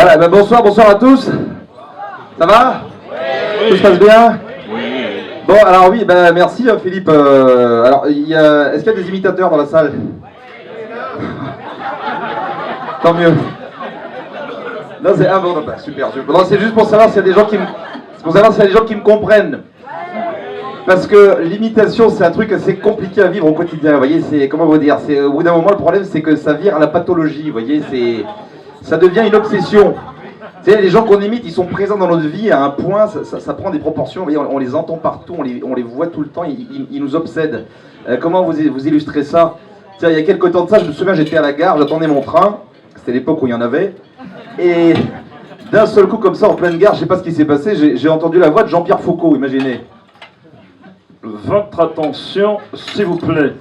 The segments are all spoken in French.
Voilà, ben bonsoir à tous. Ça va? Oui. Tout se passe bien? Oui. Bon, alors oui, ben merci Philippe. Alors, est-ce qu'il y a des imitateurs dans la salle? Tant mieux. Non, c'est bon, non, bah, super. Non, c'est juste pour savoir s'il y a des gens qui me comprennent. Parce que l'imitation, c'est un truc assez compliqué à vivre au quotidien. Vous voyez, c'est comment vous dire, c'est au bout d'un moment, le problème, c'est que ça vire à la pathologie. Vous voyez, ça devient une obsession. Vous savez, les gens qu'on imite, ils sont présents dans notre vie à un point, ça prend des proportions. Vous voyez, on les entend partout, on les voit tout le temps, ils nous obsèdent. Comment vous illustrez ça? Tiens, il y a quelques temps de ça, je me souviens, j'étais à la gare, j'attendais mon train. C'était l'époque où il y en avait. Et d'un seul coup, comme ça, en pleine gare, je sais pas ce qui s'est passé, j'ai entendu la voix de Jean-Pierre Foucault, imaginez. Votre attention, s'il vous plaît.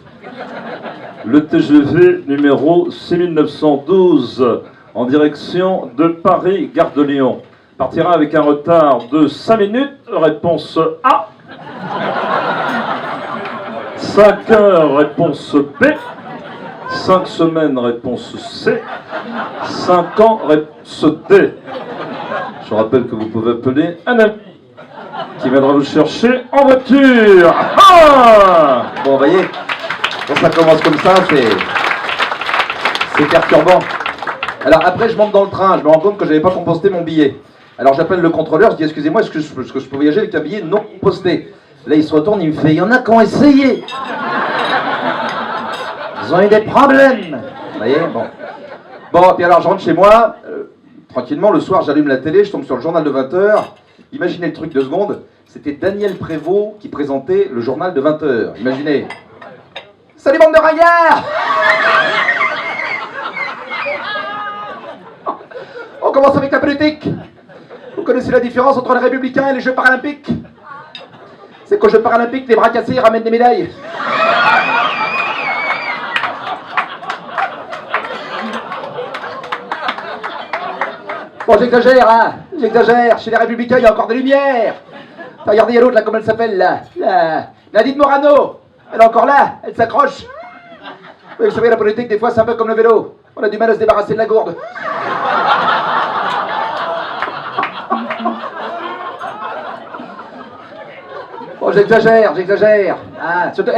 Le TGV numéro 6912 en direction de Paris, gare de Lyon partira avec un retard de 5 minutes. Réponse A. 5 heures, réponse B. 5 semaines, réponse C. 5 ans, réponse D. Je rappelle que vous pouvez appeler un ami qui viendra vous chercher en voiture. Ah, bon, vous voyez, quand ça commence comme ça, c'est perturbant. Alors après, je monte dans le train, je me rends compte que je n'avais pas composté mon billet. Alors j'appelle le contrôleur, je dis excusez-moi, est-ce que je peux voyager avec un billet non composté? Là, il se retourne, il me fait, il y en a qui ont essayé. Ils ont eu des problèmes. Vous voyez, bon. Bon, puis alors je rentre chez moi, tranquillement, le soir, j'allume la télé, je tombe sur le journal de 20h. Imaginez le truc 2 secondes, c'était Daniel Prévost qui présentait le journal de 20h. Imaginez. Salut bande de ringards! On commence avec la politique. Vous connaissez la différence entre les républicains et les Jeux paralympiques? C'est qu'aux Jeux paralympiques, les bras cassés ramènent des médailles. Bon, j'exagère, hein. J'exagère. Chez les Républicains, il y a encore des lumières. Regardez, il y a l'autre, là, comment elle s'appelle, là. Nadine Morano. Elle est encore là. Elle s'accroche. Oui, vous savez, la politique, des fois, c'est un peu comme le vélo. On a du mal à se débarrasser de la gourde. Bon, j'exagère. Ah, surtout,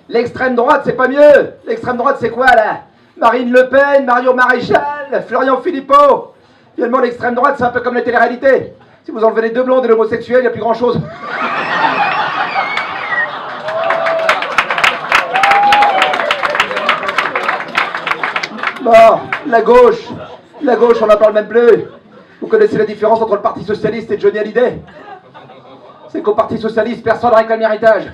l'extrême droite, c'est pas mieux. L'extrême droite, c'est quoi, là? Marine Le Pen, Mario Maréchal, Florian Philippot. Finalement, l'extrême droite, c'est un peu comme la télé-réalité. Si vous enlevez les 2 blondes et l'homosexuel, il n'y a plus grand-chose. Bon, la gauche, on n'en parle même plus. Vous connaissez la différence entre le Parti Socialiste et Johnny Hallyday? C'est qu'au Parti Socialiste, personne ne réclame l'héritage.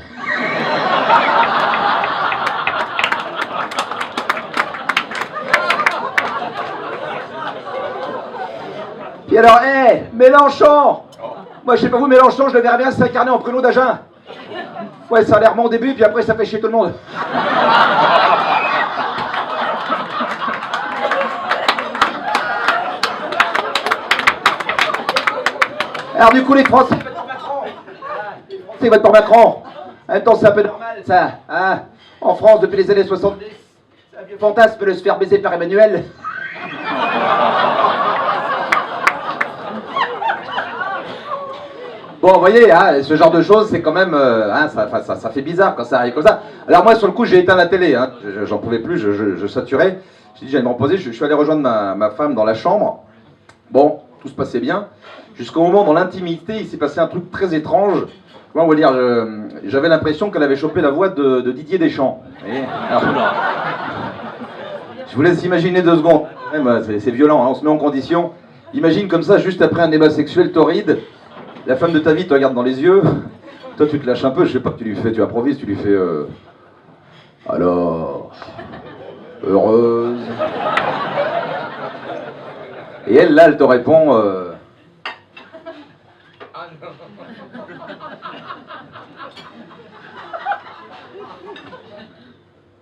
Puis alors, Mélenchon! Moi, je sais pas vous, Mélenchon, je le verrais bien s'incarner en Pruneau d'Agen. Ouais, ça a l'air bon au début, puis après, ça fait chier tout le monde. Alors, du coup, les Français votent pour Macron. Les Français votent pour Macron. En même temps, c'est un peu normal, ça. Hein? En France, depuis les années 70, c'est un vieux fantasme de se faire baiser par Emmanuel. Bon, vous voyez, hein, ce genre de choses, c'est quand même, ça fait bizarre quand ça arrive comme ça. Alors moi, sur le coup, j'ai éteint la télé, hein, j'en pouvais plus, je saturais. J'ai dit, j'allais me reposer, je suis allé rejoindre ma femme dans la chambre. Bon, tout se passait bien. Jusqu'au moment, dans l'intimité, il s'est passé un truc très étrange. Comment vous dire, j'avais l'impression qu'elle avait chopé la voix de Didier Deschamps. Alors, je vous laisse imaginer 2 secondes. C'est violent, hein, on se met en condition. Imagine comme ça, juste après un débat sexuel torride. La femme de ta vie te regarde dans les yeux, toi tu te lâches un peu, je sais pas que tu lui fais, tu improvises, tu lui fais alors, heureuse. Et elle là, elle te répond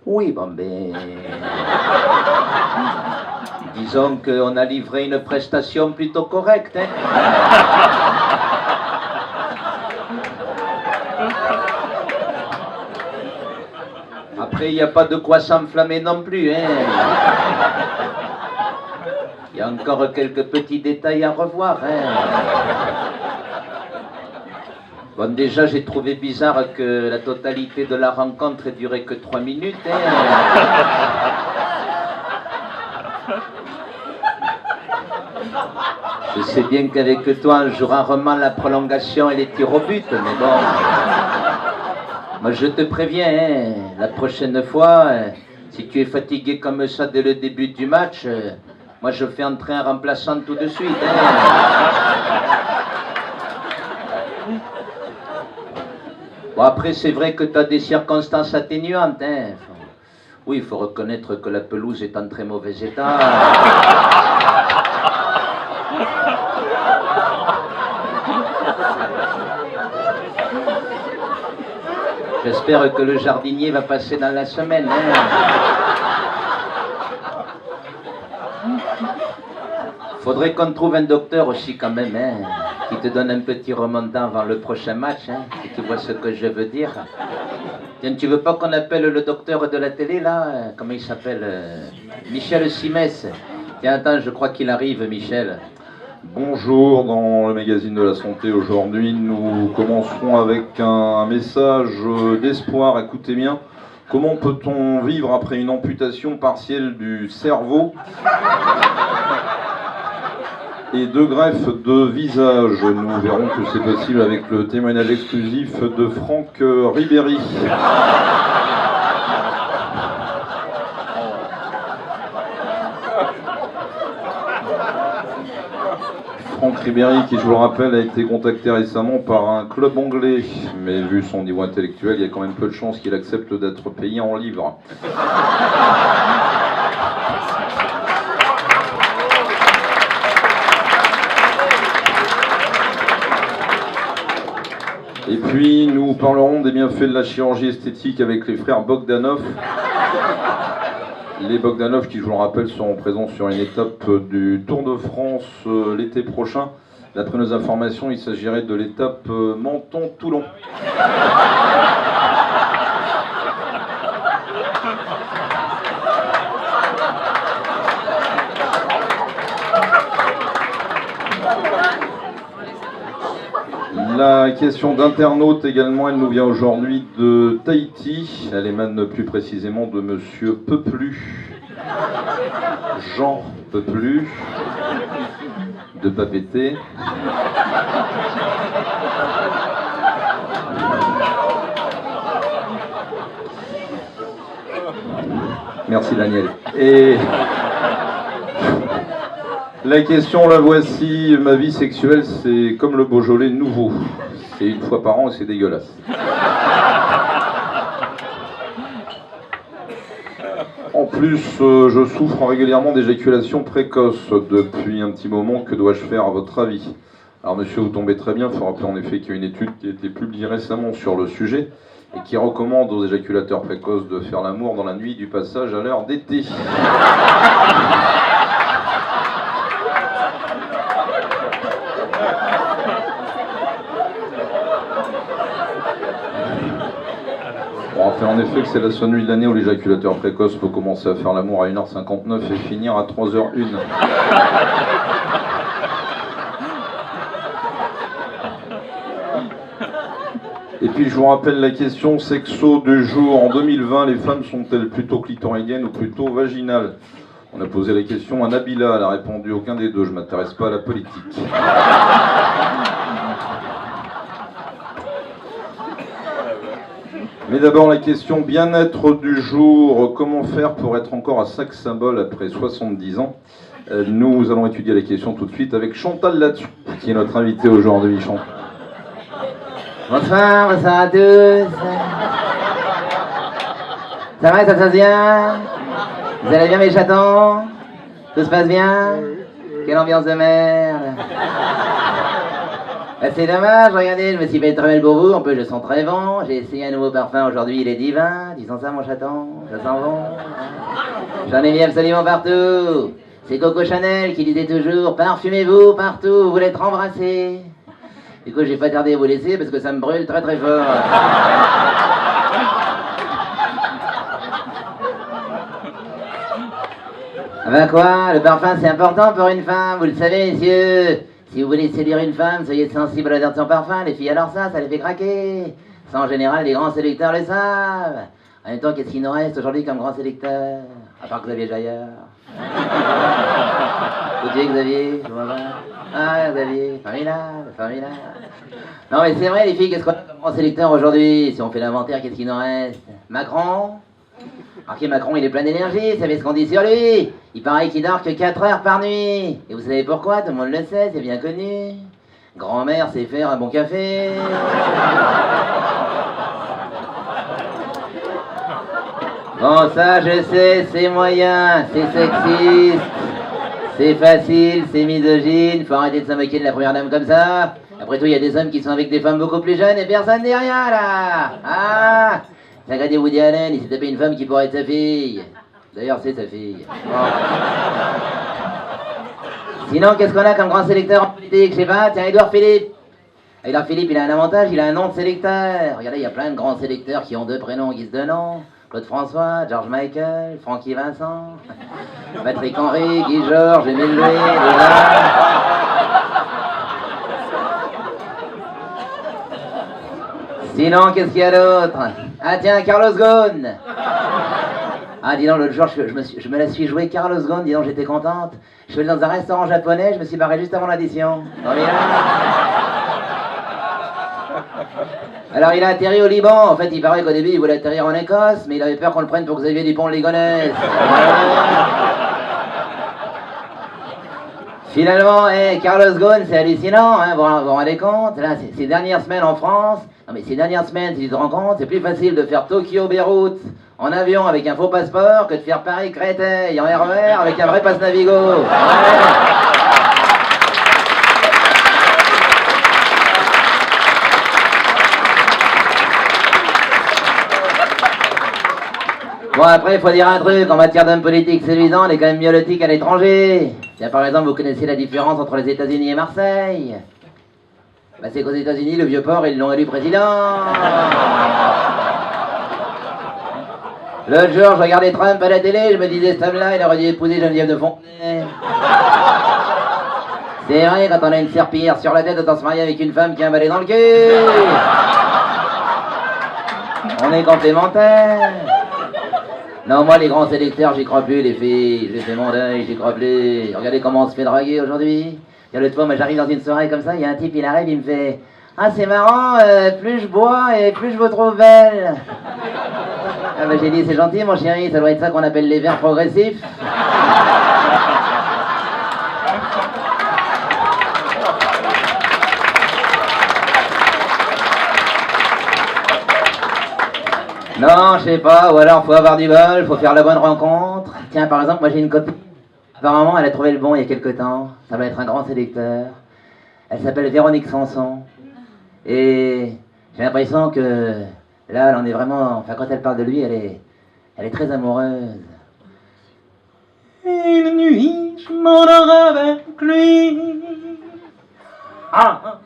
oui, bon ben... Disons qu'on a livré une prestation plutôt correcte, hein. Après, il n'y a pas de quoi s'enflammer non plus, hein. Il y a encore quelques petits détails à revoir, hein. Bon, déjà, j'ai trouvé bizarre que la totalité de la rencontre ait duré que 3 minutes, hein. Je sais bien qu'avec toi, on jouera rarement la prolongation et les tirs au but, mais bon... Moi, je te préviens, hein, la prochaine fois, si tu es fatigué comme ça dès le début du match, moi, je fais entrer un remplaçant tout de suite, hein. Bon, après, c'est vrai que tu as des circonstances atténuantes, hein. Oui, il faut reconnaître que la pelouse est en très mauvais état. J'espère que le jardinier va passer dans la semaine, hein. Faudrait qu'on trouve un docteur aussi quand même, hein, qui te donne un petit remontant avant le prochain match, hein, si tu vois ce que je veux dire. Tiens, tu veux pas qu'on appelle le docteur de la télé, là? Comment il s'appelle? Michel Simès. Tiens, attends, je crois qu'il arrive, Michel. Bonjour, dans le magazine de la santé aujourd'hui, nous commencerons avec un message d'espoir. Écoutez bien, comment peut-on vivre après une amputation partielle du cerveau et 2 greffes de visage? Nous verrons que c'est possible avec le témoignage exclusif de Franck Ribéry. Franck Ribéry, qui je vous le rappelle, a été contacté récemment par un club anglais, mais vu son niveau intellectuel, il y a quand même peu de chances qu'il accepte d'être payé en livres. Et puis nous parlerons des bienfaits de la chirurgie esthétique avec les frères Bogdanov. Les Bogdanov, qui je vous le rappelle, seront présents sur une étape du Tour de France l'été prochain. D'après nos informations, il s'agirait de l'étape Menton-Toulon. La question d'internaute également, elle nous vient aujourd'hui de Tahiti. Elle émane plus précisément de Monsieur Peuplu. Jean Peuplu, de Papété. Merci Daniel. Et la question, la voici. Ma vie sexuelle, c'est comme le Beaujolais nouveau. C'est une fois par an et c'est dégueulasse. En plus, je souffre régulièrement d'éjaculation précoce depuis un petit moment. Que dois-je faire à votre avis? Alors monsieur, vous tombez très bien. Il faut rappeler en effet qu'il y a une étude qui a été publiée récemment sur le sujet et qui recommande aux éjaculateurs précoces de faire l'amour dans la nuit du passage à l'heure d'été. On rappelle en effet que c'est la seule nuit de l'année où l'éjaculateur précoce peut commencer à faire l'amour à 1h59 et finir à 3h01. Et puis je vous rappelle la question sexo du jour. En 2020, les femmes sont-elles plutôt clitoridiennes ou plutôt vaginales? On a posé la question à Nabila, elle a répondu aucun des deux, je ne m'intéresse pas à la politique. Mais d'abord la question bien-être du jour, comment faire pour être encore à sex symbole après 70 ans? Nous allons étudier la question tout de suite avec Chantal Latsou, qui est notre invitée aujourd'hui. Chantal. Bonsoir, bonsoir à tous. Ça va, ça se passe bien? Vous allez bien mes chatons? Tout se passe bien? Quelle ambiance de merde. C'est dommage, regardez, je me suis fait très belle pour vous, en plus je sens très bon, j'ai essayé un nouveau parfum aujourd'hui, il est divin, tu sens ça mon chaton? Ça sent bon? J'en ai mis absolument partout. C'est Coco Chanel qui disait toujours, parfumez-vous partout, vous voulez être embrassé. Du coup j'ai pas tardé à vous laisser parce que ça me brûle très très fort. Ah ben quoi, le parfum c'est important pour une femme, vous le savez messieurs. Si vous voulez séduire une femme, soyez sensible à l'odeur de son parfum, les filles alors ça les fait craquer. Ça en général les grands séducteurs le savent. En même temps, qu'est-ce qu'il nous reste aujourd'hui comme grand séducteur? À part Xavier Jaillard. Vous dites Xavier, je vois pas. Ah Xavier, formidable, formidable. Non mais c'est vrai les filles, qu'est-ce qu'on a comme grand séducteur aujourd'hui? Si on fait l'inventaire, qu'est-ce qu'il nous reste? Macron? Remarquez, Macron, il est plein d'énergie, vous savez ce qu'on dit sur lui. Il paraît qu'il dort que 4 heures par nuit. Et vous savez pourquoi? Tout le monde le sait, c'est bien connu. Grand-mère sait faire un bon café. Bon, ça, je sais, c'est moyen, c'est sexiste, c'est facile, c'est misogyne, faut arrêter de se moquer de la première dame comme ça. Après tout, il y a des hommes qui sont avec des femmes beaucoup plus jeunes et personne n'est rien, là. Ah! T'as regardé Woody Allen, il s'est tapé une femme qui pourrait être sa fille. D'ailleurs, c'est sa fille. Bon. Sinon, qu'est-ce qu'on a comme grand sélecteur en politique? Je sais pas, tiens, Édouard Philippe. Édouard Philippe, il a un avantage, il a un nom de sélecteur. Regardez, il y a plein de grands sélecteurs qui ont deux prénoms en guise de nom. Claude François, George Michael, Francky Vincent, Patrick Henry, Guy Georges, Émile Louis, Sinon, qu'est-ce qu'il y a d'autre? Ah tiens, Carlos Ghosn. Ah dis donc, l'autre jour, je me la suis joué Carlos Ghosn, dis donc, j'étais contente. Je suis allé dans un restaurant japonais, je me suis barré juste avant l'addition. Alors il a atterri au Liban, en fait il paraît qu'au début il voulait atterrir en Écosse, mais il avait peur qu'on le prenne pour Xavier Dupont-Ligonnès. Finalement, Carlos Ghosn, c'est hallucinant, hein, vous vous rendez compte? Là, ces dernières semaines en France, non mais ces dernières semaines, si tu te rends compte, c'est plus facile de faire Tokyo-Beyrouth en avion avec un faux passeport que de faire Paris-Créteil en RER avec un vrai passe Navigo. Ouais. Bon après, il faut dire un truc, en matière d'homme politique séduisant, on est quand même mieux lotis qu'à l'étranger. Tiens, par exemple, vous connaissez la différence entre les États-Unis et Marseille? Bah c'est qu'aux États-Unis, le Vieux-Port, ils l'ont élu président. L'autre jour, je regardais Trump à la télé, je me disais, cet homme-là, il aurait dû épouser Geneviève de Fontenay. C'est vrai, quand on a une serpillière sur la tête, autant se marier avec une femme qui a un balai dans le cul. On est complémentaires. Non, moi, les grands sélecteurs, j'y crois plus, les filles. J'ai fait mon deuil, j'y crois plus. Regardez comment on se fait draguer aujourd'hui. L'autre fois, moi, j'arrive dans une soirée comme ça, il y a un type, il arrive, il me fait « Ah, c'est marrant, plus je bois et plus je vous trouve belle. » Ah bah j'ai dit « C'est gentil, mon chéri, ça doit être ça qu'on appelle les verts progressifs. » Non, je sais pas, ou alors faut avoir du bol, faut faire la bonne rencontre. Tiens, par exemple, moi j'ai une copine. Apparemment, elle a trouvé le bon il y a quelque temps. Ça va être un grand séducteur. Elle s'appelle Véronique Sanson. Et j'ai l'impression que là, elle en est vraiment... Enfin, quand elle parle de lui, elle est très amoureuse. Une nuit, je m'endors avec lui. Ah.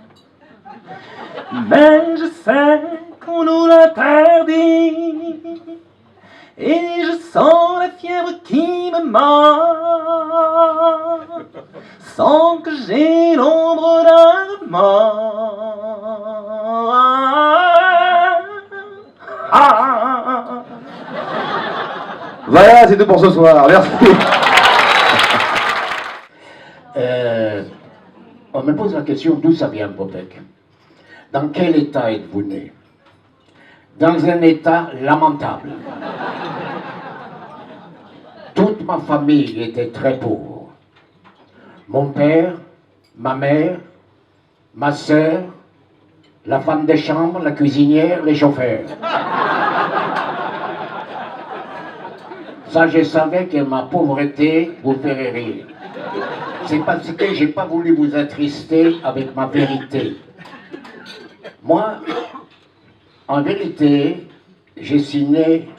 Mais je sais qu'on nous l'interdit. Et je sens la fièvre qui me mord, sans que j'ai l'ombre d'un remords. Ah. Voilà, c'est tout pour ce soir. Merci. On me pose la question d'où ça vient, Popek. Dans quel état êtes-vous né? Dans un état lamentable. Toute ma famille était très pauvre. Mon père, ma mère, ma sœur, la femme de chambre, la cuisinière, les chauffeurs. Ça, je savais que ma pauvreté vous ferait rire. C'est parce que j'ai pas voulu vous attrister avec ma vérité. Moi, en vérité, je suis né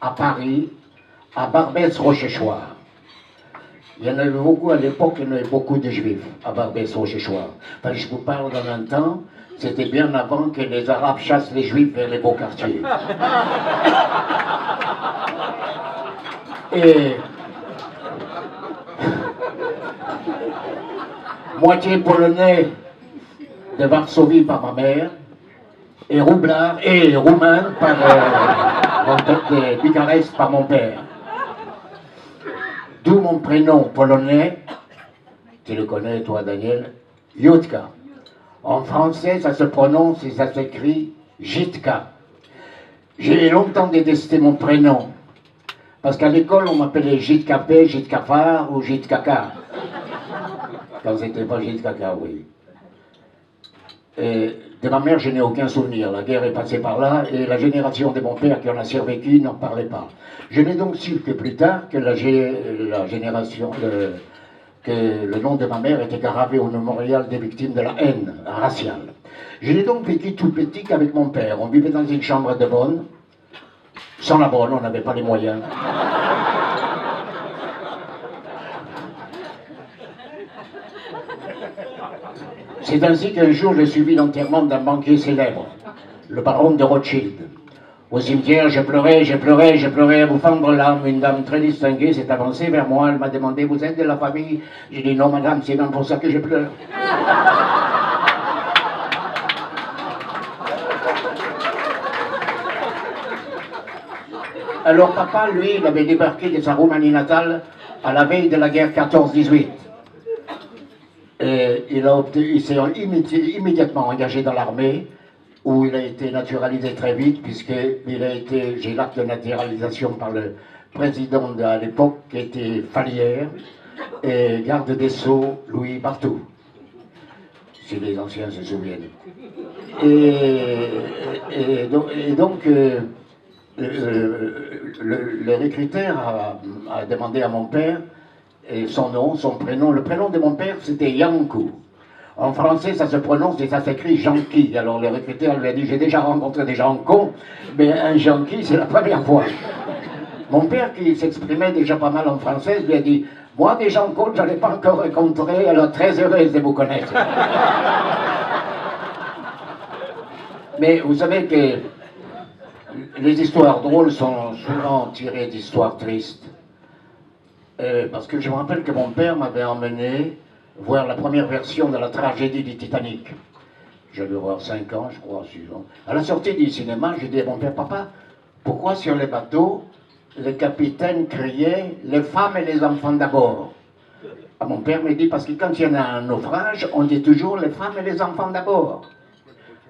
à Paris, à Barbès-Rochechouart. Il y en avait beaucoup à l'époque, il y en avait beaucoup de juifs à Barbès-Rochechouart. Enfin, je vous parle dans un temps, c'était bien avant que les Arabes chassent les juifs vers les beaux quartiers. Et moitié polonais de Varsovie par ma mère, et roublard et roumain de Bucarest par mon père. D'où mon prénom polonais, tu le connais toi Daniel, Jutka. En français ça se prononce et ça s'écrit Jitka. J'ai longtemps détesté mon prénom, parce qu'à l'école on m'appelait Jitka P, Jitka Phare ou Jitka K. Quand c'était pas Jitka K, oui. Et de ma mère, je n'ai aucun souvenir. La guerre est passée par là et la génération de mon père qui en a survécu n'en parlait pas. Je n'ai donc su que plus tard que que le nom de ma mère était gravé au mémorial des victimes de la haine raciale. Je l'ai donc vécu tout petit qu'avec mon père. On vivait dans une chambre de bonne. Sans la bonne, on n'avait pas les moyens. C'est ainsi qu'un jour je suivis l'enterrement d'un banquier célèbre, le baron de Rothschild. Au cimetière, je pleurais à vous fendre l'âme. Une dame très distinguée s'est avancée vers moi, elle m'a demandé « Vous êtes de la famille ?» J'ai dit « Non madame, c'est même pour ça que je pleure. » Alors papa, lui, il avait débarqué de sa Roumanie natale à la veille de la guerre 14-18. Il s'est immédiatement engagé dans l'armée, où il a été naturalisé très vite, j'ai l'acte de naturalisation par le président à l'époque, qui était Falière, et garde des Sceaux, Louis Barthou, si les anciens se souviennent. Le recruteur a demandé à mon père son nom, son prénom. Le prénom de mon père, c'était Yankou. En français, ça se prononce et ça s'écrit Janky. Alors le recruteur lui a dit, j'ai déjà rencontré des gens cons, mais un Janky, c'est la première fois. Mon père, qui s'exprimait déjà pas mal en français, lui a dit, moi, des gens cons, je n'en ai pas encore rencontré, alors très heureuse de vous connaître. Mais vous savez que les histoires drôles sont souvent tirées d'histoires tristes. Parce que je me rappelle que mon père m'avait emmené voir la première version de la tragédie du Titanic. Je devais avoir 5 ans, je crois, 6 ans. À la sortie du cinéma, j'ai dit à mon père, papa, pourquoi sur les bateaux, le capitaine criait « les femmes et les enfants d'abord » Mon père me dit, parce que quand il y en a un naufrage, on dit toujours « les femmes et les enfants d'abord ».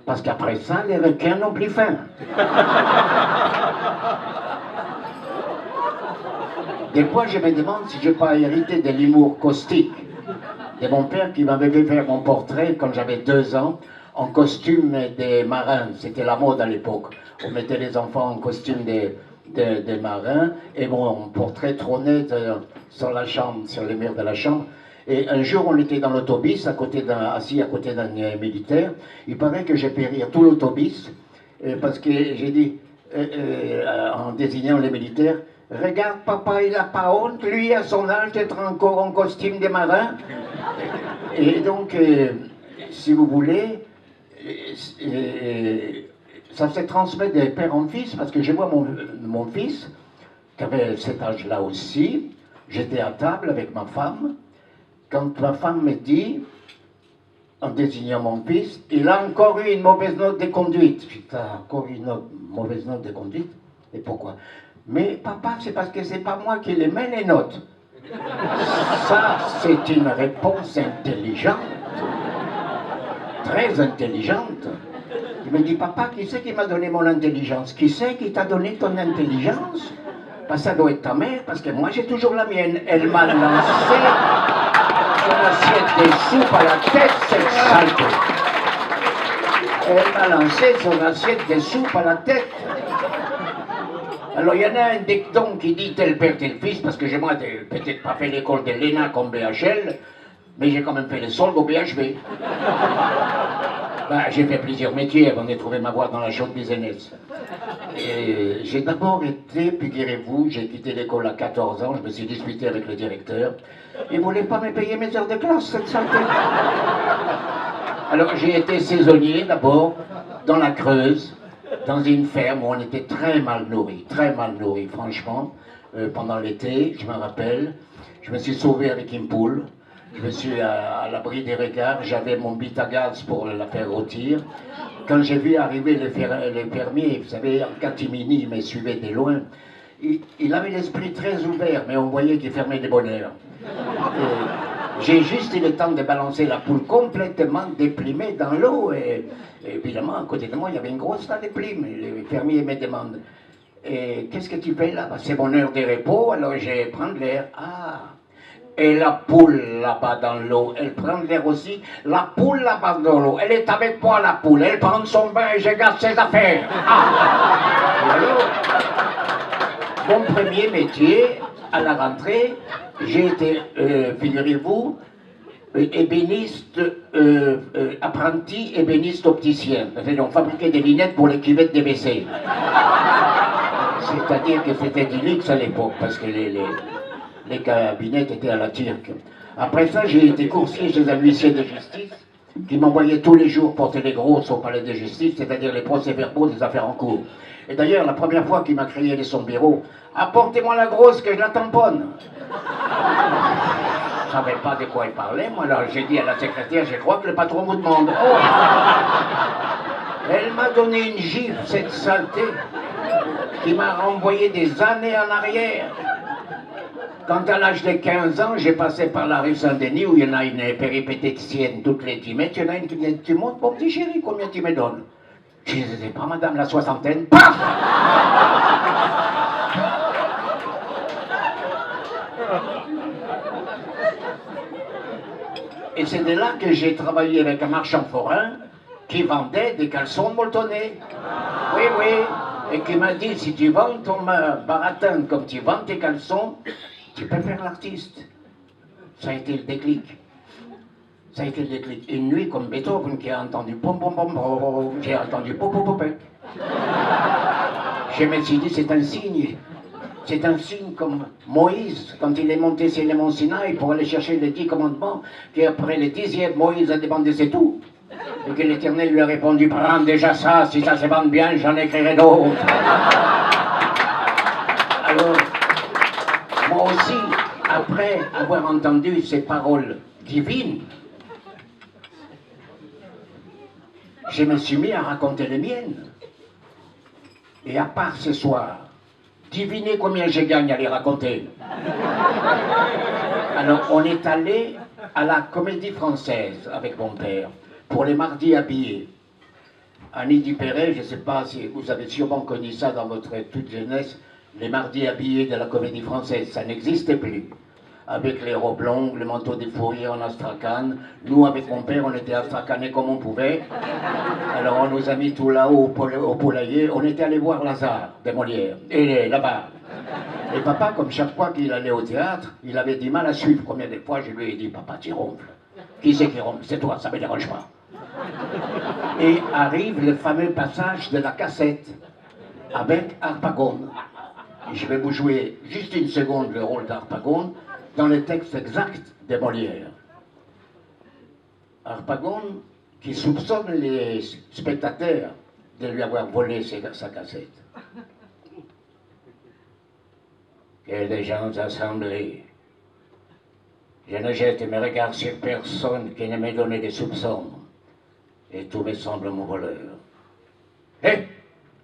Parce qu'après ça, les requins n'ont plus faim. Des fois, je me demande si je n'ai pas hérité de l'humour caustique de mon père qui m'avait fait faire mon portrait quand j'avais 2 ans en costume des marins. C'était la mode à l'époque. On mettait les enfants en costume des marins et mon portrait trônait sur la chambre, sur les murs de la chambre. Et un jour, on était dans l'autobus, assis à côté d'un militaire. Il paraît que j'ai fait rire tout l'autobus parce que j'ai dit, en désignant les militaires, regarde papa, il n'a pas honte, lui à son âge d'être encore en costume des marins. Et donc, si vous voulez, ça se transmet de père en fils, parce que je vois mon fils, qui avait cet âge-là aussi, j'étais à table avec ma femme, quand ma femme me dit, en désignant mon fils, il a encore eu une mauvaise note de conduite. Je dis, t'as encore eu une mauvaise note de conduite? Et pourquoi? Mais papa, c'est parce que c'est pas moi qui les mets les notes. Ça, c'est une réponse intelligente. Très intelligente. Il me dit, papa, qui c'est qui m'a donné mon intelligence? Qui c'est qui t'a donné ton intelligence? Parce que ça doit être ta mère, parce que moi j'ai toujours la mienne. Elle m'a lancé son assiette de soupe à la tête, cette saleté. Elle m'a lancé son assiette de soupe à la tête. Alors il y en a un dicton qui dit tel père, tel fils, parce que j'ai moi peut-être pas fait l'école de l'ENA comme BHL, mais j'ai quand même fait les soldes au BHV. Ben, j'ai fait plusieurs métiers avant de trouver ma voie dans la show business. J'ai d'abord été, figurez-vous, j'ai quitté l'école à 14 ans, je me suis disputé avec le directeur. Il ne voulait pas me payer mes heures de classe, cette saleté. Alors j'ai été saisonnier d'abord, dans la Creuse, dans une ferme où on était très mal nourris, franchement, pendant l'été, je me rappelle. Je me suis sauvé avec une poule. Je suis à l'abri des regards, j'avais mon bite à gaz pour la faire rôtir. Quand j'ai vu arriver les fermiers, vous savez, en catimini, ils me suivaient de loin. Il avait l'esprit très ouvert, mais on voyait qu'il fermait des bonheurs. J'ai juste eu le temps de balancer la poule complètement déplimée dans l'eau. Et évidemment, à côté de moi, il y avait une grosse tas de plumes. Les fermiers me demandent qu'est-ce que tu fais là? C'est mon heure de repos, alors je vais prendre l'air. Ah! Et la poule là-bas dans l'eau, elle prend l'air aussi. La poule là-bas dans l'eau, elle est avec moi, la poule. Elle prend son bain et je garde ses affaires. Ah! Et alors, mon premier métier, à la rentrée, j'ai été, figurez-vous, ébéniste, apprenti ébéniste opticien. On fabriquait des lunettes pour les cuvettes des WC. C'est-à-dire que c'était du luxe à l'époque, parce que les cabinets étaient à la turque. Après ça, j'ai été coursier chez un huissier de justice qui m'envoyait tous les jours porter les grosses au palais de justice, c'est-à-dire les procès-verbaux des affaires en cours. Et d'ailleurs, la première fois qu'il m'a crié de son bureau, « Apportez-moi la grosse que je la tamponne !» Je ne savais pas de quoi il parlait, moi, alors j'ai dit à la secrétaire, je crois que le patron vous demande. Oh. Elle m'a donné une gifle, cette saleté, qui m'a renvoyé des années en arrière. Quand à l'âge de 15 ans, j'ai passé par la rue Saint-Denis où il y en a une péripatéticienne toutes les 10 mètres, il y en a une qui me dit, tu montes mon petit chéri, combien tu me donnes? Je ne sais pas, madame, la soixantaine. Paf! Et c'est de là que j'ai travaillé avec un marchand forain qui vendait des caleçons molletonnés. Oui, oui. Et qui m'a dit, si tu vends ton baratin comme tu vends tes caleçons, tu peux faire l'artiste. Ça a été le déclic. Ça a été le déclic. Une nuit comme Beethoven qui a entendu pom pom pom pom, j'ai entendu pom pom pom pom. Je me suis dit, c'est un signe. C'est un signe comme Moïse, quand il est monté sur le mont Sinaï pour aller chercher les 10 commandements, qu'après le 10e, Moïse a demandé c'est tout. Et que l'Éternel lui a répondu, prends déjà ça, si ça se vend bien, j'en écrirai d'autres. Alors, moi aussi, après avoir entendu ces paroles divines, je me suis mis à raconter les miennes. Et à part ce soir, devinez combien je gagne à les raconter. Alors, on est allé à la Comédie Française avec mon père pour les mardis habillés. Annie Dupéret, je ne sais pas si vous avez sûrement connu ça dans votre toute jeunesse, les mardis habillés de la Comédie Française, ça n'existait plus. Avec les robes longues, le manteau de fourrier en astrakhan. Nous, avec mon père, on était astrakhanés comme on pouvait. Alors on nous a mis tout là-haut au poulailler. On était allé voir Lazare de Molière, et là-bas. Et papa, comme chaque fois qu'il allait au théâtre, il avait du mal à suivre. Combien de fois je lui ai dit, papa, tu ronfles. Qui c'est qui ronfle? C'est toi, ça me dérange pas. Et arrive le fameux passage de la cassette avec Harpagon. Et je vais vous jouer juste une seconde le rôle d'Harpagon dans le texte exact de Molière. Harpagon qui soupçonne les spectateurs de lui avoir volé sa cassette. Que les gens assemblés, je ne jette mes regards sur personne qui ne m'ait donné des soupçons, et tout me semble mon voleur. Hé,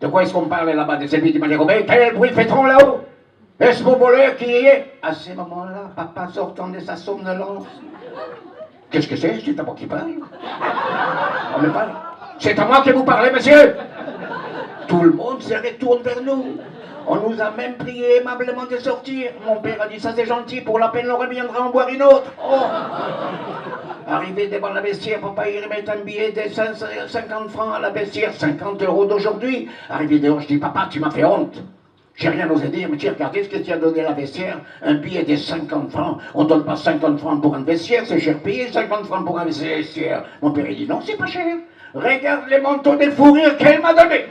de quoi est-ce qu'on parle là-bas de celui qui m'a dérobé? Quel bruit fait-on là-haut? Est-ce mon voleur qui y est? À ce moment-là, papa sortant de sa somnolence. Qu'est-ce que c'est? C'est à moi qui parle. On me parle. C'est à moi que vous parlez, monsieur. Tout le monde se retourne vers nous. On nous a même prié aimablement de sortir. Mon père a dit, ça c'est gentil, pour la peine on reviendra en boire une autre. Oh. Arrivé devant la vestiaire, papa il remet un billet de 50 francs à la vestiaire, 50 € d'aujourd'hui. Arrivé dehors, je dis, papa, tu m'as fait honte. J'ai rien osé dire, mais tiens, regardez ce que tu as donné à la vestiaire, un billet de 50 francs. On ne donne pas 50 francs pour un vestiaire, c'est cher payé, 50 francs pour un vestiaire. Mon père il dit, non, c'est pas cher. Regarde les manteaux de fourrure qu'elle m'a donné.